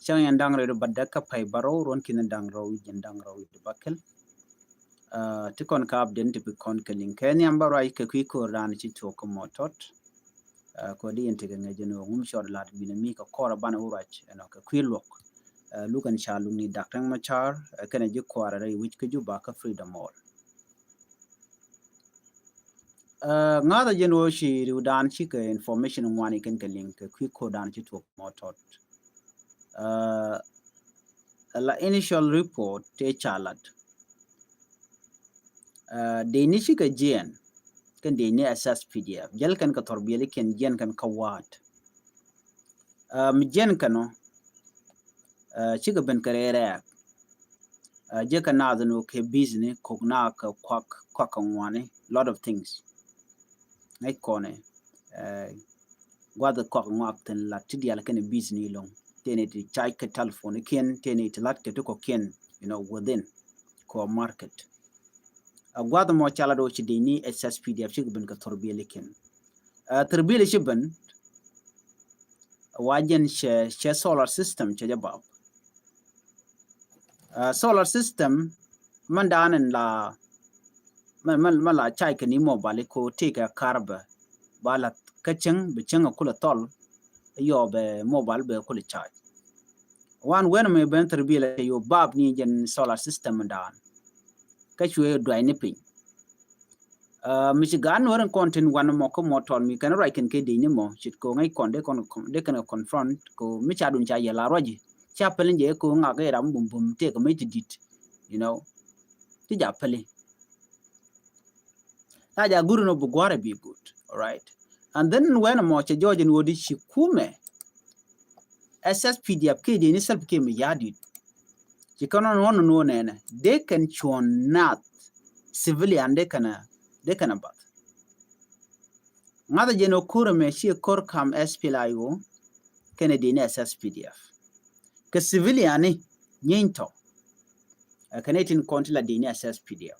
chang yan dang ro badda ka pai baro ron kin dang ro yin dang ro de bakel ti kon ka den ti kon kelin ken yam baro ai ke ko ran chi to ko motot ko di ente ga jeno ngum shod lat bi mi ko kora bana urach no ka kwilok lukan chalu ni daktang machar kana ji kwara rai wich ke ju ba ka freedom all ngada jeno shi rudan chi ka information ngwani ken ke link ko dan chi to motot la initial report te chalat de ni shi ka jen kan de ni assess pdf jel kan ka torbiyele ken jen kan ka wat mi jen kano chi ka ben karere je ka na no ke business ko na ka kwak ngwani lot of things ai kone gwada kwak ngwak ten la tidial kan business long tene ti chai ka telephone ken tene ti lat ke to ko ken within ko market gwada mo chala do chi dini SSPDF chi ben ka torbiyele ken torbiyele chi ben wajen she solar system che jabab solar system man danen la man la chai ka ni mobile ko take a carba bala kacheng bicheng kula tol yo be mobile be kula charge when me ben torbiyele yo bab ni jen solar system dan ka chwe do ni pin Michigan waran content one mo ko motor mi kan right ken ke de ni mo chit ko ngai kon de kan confront ko mi cha dun cha ya la roji cha pelin je ko nga ga ram bum bum te ko me dit ti ja pele ta ja guru no bu gore be good, all right. And then when mo cha George no di shikume SSPDF ke de ni self ke mi yadi ki kono no ne they can chon not civilian de kana ba ngada jeno kura me shi kor kam SPLIO Kennedy ne SSPDF ke civilian ni nyinto Canadian kontila de ne SSPDF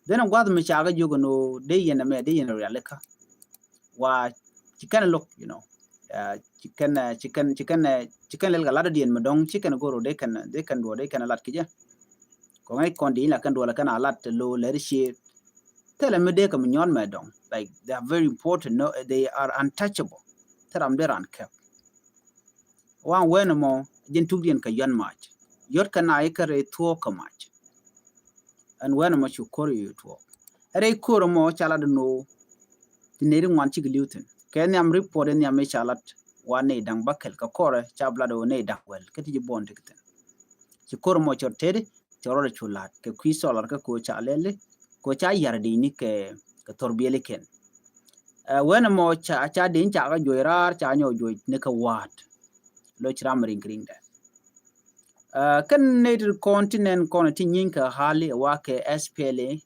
then gwad me chaga jogo no de yena me de yena realeka wa chicken look chicken lel galada dien madong chicken goro de kan lat kije ko ngai kondi la kan do la kan alat lo ler shi tell me de kam nyon madong like they are very important, no they are untouchable taram de ran kep wan when mo jin tugdien ka yon match yot kana ikare tuo ka match and when mo chu kor you tuo re kor mo chala de no tineri wan chi gluten ken am report en yam chalat wane dang bakel ka kore chabla do ne dang wel keti ji bon tikten ci kor mo chotede choro chulat ke kwisolar ka ko chalele ko cha yardi ni ke torbiyele ken when mo cha din cha ga joirar cha nyo joy ne ka wat lo chram ring da kan native continent kono ti nyinka hali wa ke SPLA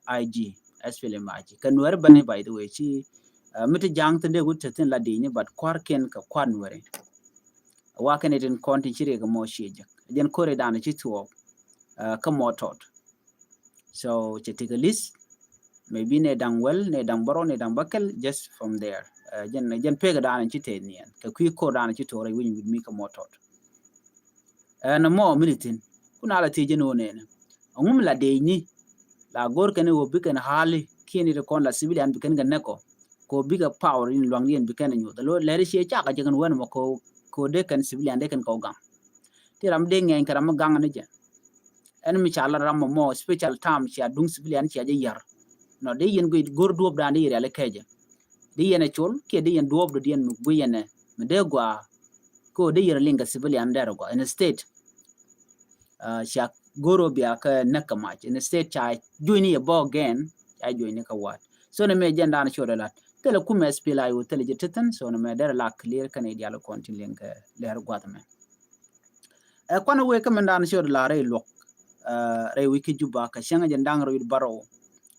maji kan wer bane by the way chi miti jang tende gutte tin la dini but kwar ken ka kwan were wa ke native continent chire ga mo sheje jen kore dana chi tuo ka motot so che take a list maybe ne dang well ne dang baro ne dang bakel just from there jen pega dana chi te nien ka kwi ko dana chi tore win with mi ka motot na mo militin kuna la teje no ne ngum la de ni la gor kene wo biken hali kini de kon la civilian biken ga neko ko biga power in long yen biken nyu da lo le shi cha ga jegan wen mo ko de kan civilian de kan ko gam ti ram de ngen karam gang ne je en mi cha la ram mo special time cha dung civilian cha je yar no de yen go gor duob da ne yere le keje de yen chol ke de yen duob do yen mu go yen me de gwa ko de yere linga civilian de go in state sha goro bia ka naka match in state chai joini a bo again ai joini ka wat so ne me jenda na shoda lat tele kuma SPLI o tele jetetan so ne me der la clear kan e dialo continent ka ler gwat me e kono we ka menda na shoda la re lok re wiki juba ka shanga jendang ro baro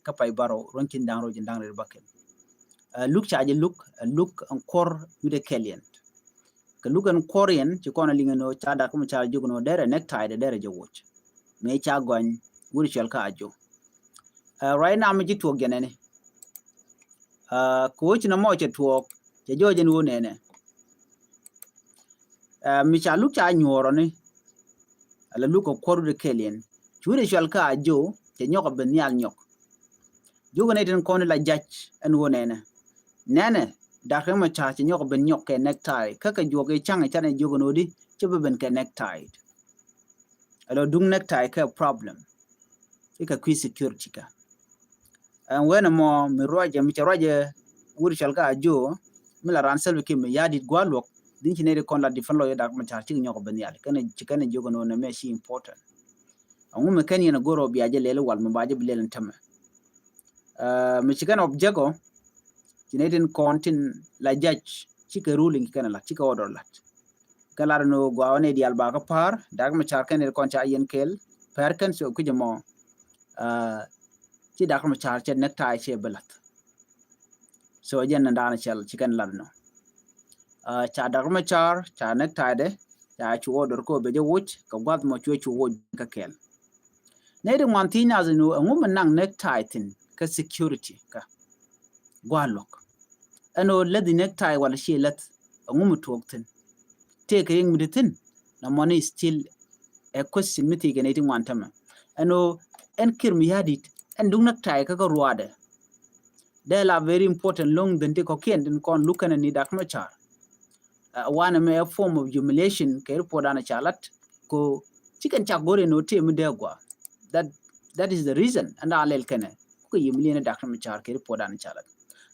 ka pai baro ronkin dang ro jendang ro bakel look charge look encore with a client ka lugan korean ci kono lingano chada kuma charge jugo dere necktie de dere je watch me cha gon wuri chel ka ajo right now me jitu genene ko ci na mo ci tuo je joje no nene mi cha lu cha nyoro ni ala lu ko koru de kelien chure shal ka jo te nyoko ben yal nyok jogo ne den kon la judge en wonene nene dakhe ma cha che nyoko ben nyok ke necktie kaka joge changa chane jogo nodi chebe ben ke necktie alo dung necktie ka problem ika qui security ka and when mo mi roje mi roje wuri shal ka jo mi la ran selbe kim yadi gwalok din chine de kon la different lo dak ma cha chi nyoko ben yal kana jogo no ne me shi important angu me kan yana goro biaje lele wal mo baje bilelen tama Michigan objego Canadian contin la judge chika ruling kana la chika order lat kalar no gwaone dial ba ka par dag ma char kan kon cha yen kel per kan so kujamo chi dag ma char chen necktie che belat so jen ndana chel chikan ladno cha dag ma char cha necktie de cha chu order ko be je wuch ka gwad mo chu wuch ka kel nede mantina zinu ngum nang necktie tin ka security ka gwalok ano ledi necktie wala shi let ngum tuoktin take ring miditin na money still a question miti geneti wantama ano en kirmi yadit en dung necktie ka ruade they are very important long than ko kien din kon lukana ni dak machar one me a form of humiliation ke report ana chalat ko chicken chagore no te midegwa that is the reason and alel kene ko humiliate dak machar ke report ana chalat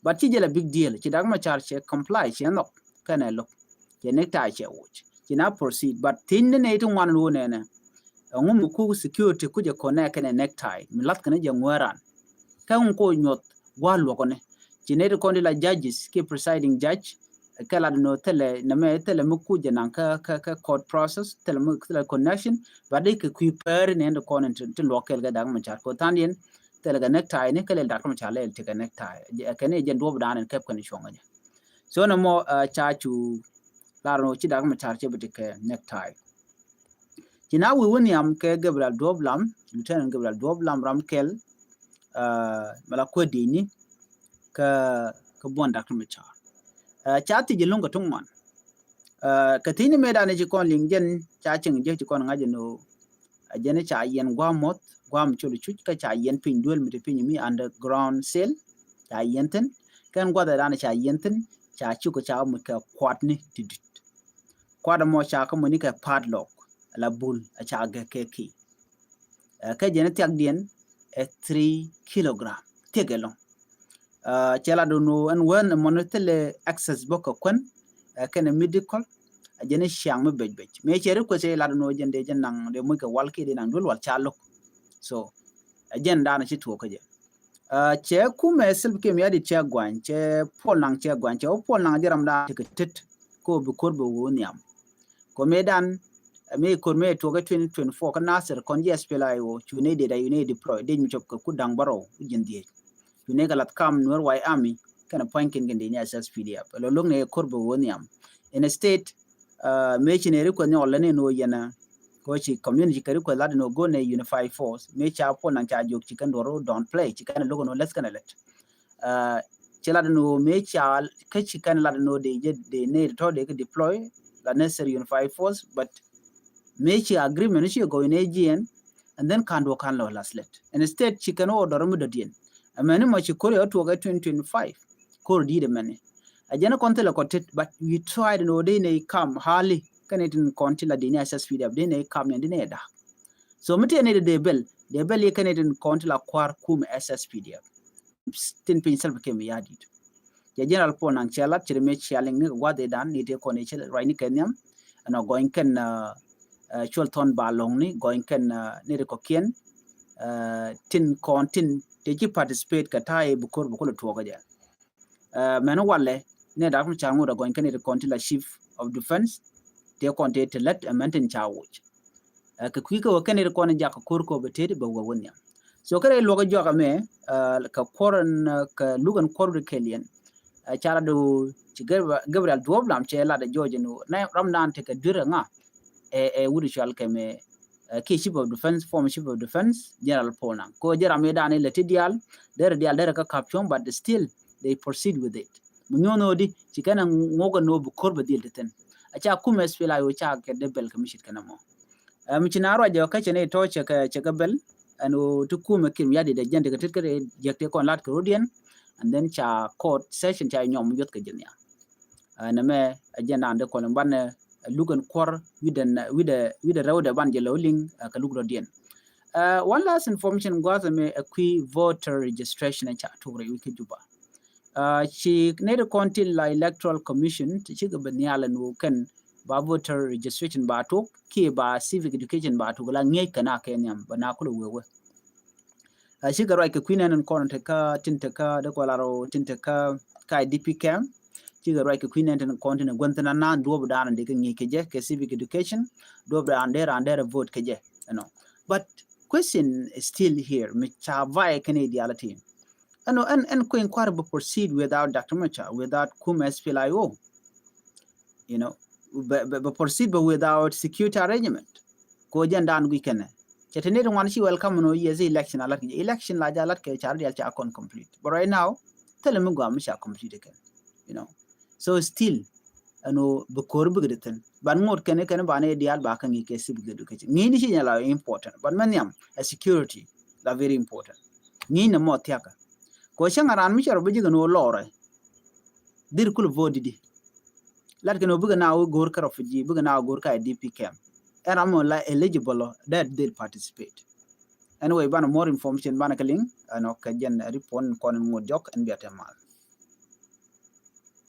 but chi jela big deal chi dak machar che comply che no kana lo che necktie che watch chi na proceed but tin ne to one no ne ngum ku security ku je connect ne necktie milat kana je ngwaran kan ko nyot wallo ko ne chi ne ko la judges ke presiding judge kala no tele na me tele mu ku je nan ka court process tele mu tele connection but they ku per ne ndo ko to local ga dak machar ko tandien tele ga necktie ne kala dak machar le te ga necktie kene je ndo bdan en kep kan shonga so no mo chachu laro chi dak machar che bit ke necktie kina wi woni am ke Gabriel Doblam Lieutenant Gabriel Doblam Ramkel mala ko dini ka bon dak machar chati je lunga tungman ka tini medane ji kon lingen cha ching je kon ngaje no ajene cha yen gwamot gwam chulu chuch ka cha yen pin duel mi pin mi underground cell cha yenten kan gwada dana cha yenten cha chu ko cha mu ka kwatni tidit kwada mo cha ko ni ka padlock la bul a cha ga keki ka jene tak dien 3 kilogram tegelo chela do no and when monotele access boko kon kana medical ajene shang me bej me chere ko se la no jende jenang de mu ka walki de nang dul wal chalo so agenda na chi to ko je che ku me sil ke mi adi che gwan che pol nang che gwan che pol nang diram da tit ko bu kor bu woniam ko medan me kor me to ga 2024 ka nasir kon yes pelayo chune de da you deploy de mi chop ko kudang baro jindi you ne galat kam nor wai army kana pointing gende ni SSPDF lo long ne kor bu woniam in a state me chinere ko nyola ne no yana ko chi community kari ko lad no go ne unified force me cha po nan cha jok chi kan doro don't play chi kan logo no let's kana let chi lad no me cha ka chi kan lad no de ne to de deploy the necessary unified force but me chi agreement chi go in AGN and then kan do kan lo last let and instead chi kan order mu do dien amene mo chi ko to ga 2025 ko di de mane ajana kontela kotet but we tried no de ne come hali kanetin kontila de ne SSPDF de ne come ne de da so mete ne de bel ye kanetin kontila kwar kum SSPDF tin pin self kem yadi ya general pon ang chalat chire me chaling ne wa de dan ni de ko ne chele right ni kenyam ana going ken chulton balong ni going ken ne de ko kien tin kontin de ji participate ka tai bukur to ga ja meno walle ne da kuma changu da going ken de kontila chief of defense de konte te let maintain chawuch ka kwiko ken de kon ja ka kurko betede ba wonya so kare logo joga me ka koran ka lugan kordu kelien chara do ci Gabriel Doblam che la da George no na ramdan te ka dira nga wuri shal keme ke chief of defense former chief of defense general Pona ko jara me dane le tidial der ka caption but still they proceed with it munyono di ci kana ngoga no bu korba dil ten acha kuma spela yo cha ke de bel kamishit kana mo mi chinaro jo ka chene to che bel anu to kuma kim yadi de jende ka tit ka jekte kon lat ko rodien and then cha court session cha nyom yot ka jenya na me agenda ande kon ban lugan kor widen rawde ban je lowling ka lugro dien one last information got me a key voter registration cha tore wiki juba chi ne de konti la electoral commission chi ga banyala no kan ba voter registration ba to ki ba civic education ba to la ngai kana kenyam bana ko wewe shi ga right ka kwinen kon te ka tinte ka de ko laro tinte ka kai dp cam chi ga right ka kwinen ten konti na gwantana na do bu dana de ngai ke je ke civic education do bu andere vote ke je you know but question is still here me cha vai canadiality and Queen Quarter proceed without Dr. Macha, without Kumes PLIO, you know, but proceed but without security arrangement. Ko jandan weekend. Chetene one she welcome no years election election la jalat ke chardi al con complete. But right now, tell him goamisha complete again. You know. So still ano bukor bugritan. But more can bane dial back and ke sib education. Ni shi important, but manyam a security la very important. Ni na mo tiaka. Ko shangaran mi charo bijiga no lore dir kul vodidi lat ke no buga na gor ka refugee buga na gor ka DP camp and I'm eligible that did participate anyway bana more information bana kaling ano ka jen report kon ngod jok and biatemal